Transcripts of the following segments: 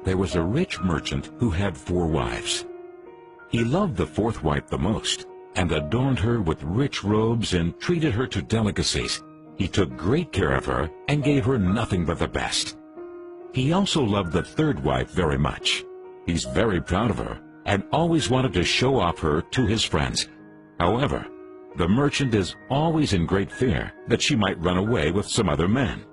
there was a rich merchant who had 4 wives. He loved the 4th wife the most, and adorned her with rich robes and treated her to delicacies. He took great care of her and gave her nothing but the best. He also loved the 3rd wife very much. He's very proud of her and always wanted to show off her to his friends. However, the merchant is always in great fear that she might run away with some other man.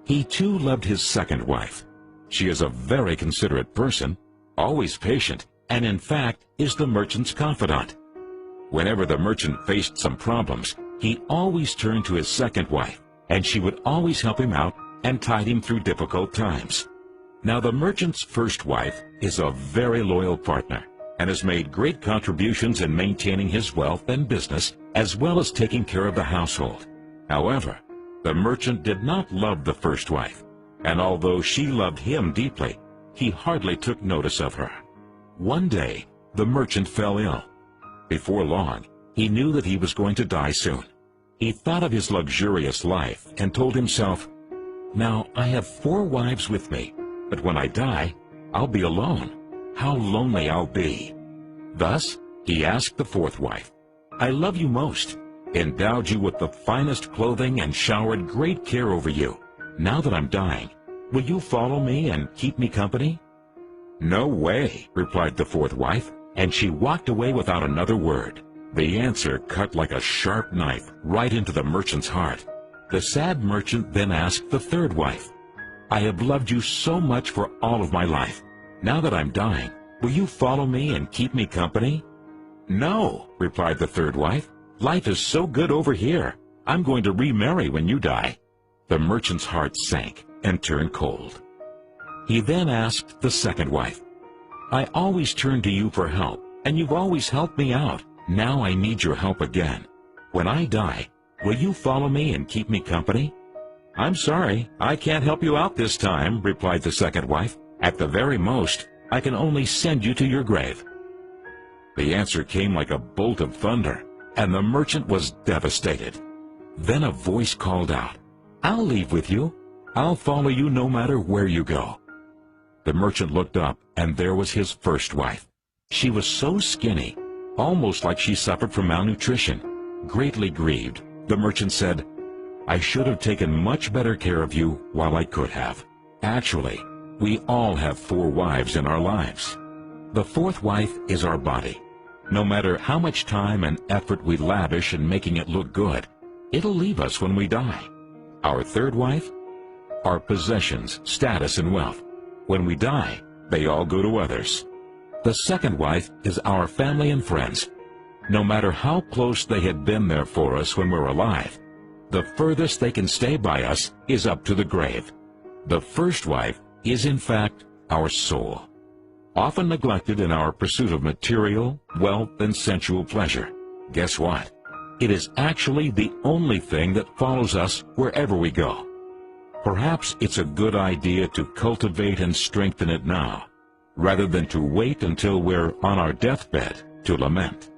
He too loved his 2nd wife. She is a very considerate person, always patient, and in fact is the merchant's confidant. Whenever the merchant faced some problems, he always turned to his 2nd wife, and she would always help him out and tide him through difficult times. Now the merchant's 1st wife is a very loyal partner and has made great contributions in maintaining his wealth and business, as well as taking care of the household. However, the merchant did not love the 1st wife, and although she loved him deeply, he hardly took notice of her. One day, the merchant fell ill. Before long, he knew that he was going to die soon. He thought of his luxurious life and told himself, "Now I have 4 wives with me, but when I die, I'll be alone. How lonely I'll be." Thus, he asked the 4th wife, "I love you most, endowed you with the finest clothing and showered great care over you. Now that I'm dying, will you follow me and keep me company?" "No way," replied the 4th wife, and she walked away without another word. The answer cut like a sharp knife right into the merchant's heart. The sad merchant then asked the 3rd wife, "I have loved you so much for all of my life. Now that I'm dying, will you follow me and keep me company?" "No," replied the 3rd wife. "Life is so good over here. I'm going to remarry when you die." The merchant's heart sank and turned cold. He then asked the 2nd wife, "I always turn to you for help, and you've always helped me out. Now I need your help again. When I die, will you follow me and keep me company?" "I'm sorry, I can't help you out this time," replied the 2nd wife. "At the very most, I can only send you to your grave." The answer came like a bolt of thunder, and the merchant was devastated. Then a voice called out, "I'll leave with you. I'll follow you no matter where you go." The merchant looked up, and there was his 1st wife. She was so skinny, almost like she suffered from malnutrition. Greatly grieved, the merchant said, "I should have taken much better care of you while I could have." Actually, we all have 4 wives in our lives. The 4th wife is our body. No matter how much time and effort we lavish in making it look good, it'll leave us when we die. Our 3rd wife? Our possessions, status, and wealth. When we die, they all go to others. The 2nd wife is our family and friends. No matter how close they had been there for us when we're alive, the furthest they can stay by us is up to the grave. The 1st wife is in fact our soul, often neglected in our pursuit of material, wealth, and sensual pleasure. Guess what? It is actually the only thing that follows us wherever we go. Perhaps it's a good idea to cultivate and strengthen it now, rather than to wait until we're on our deathbed to lament.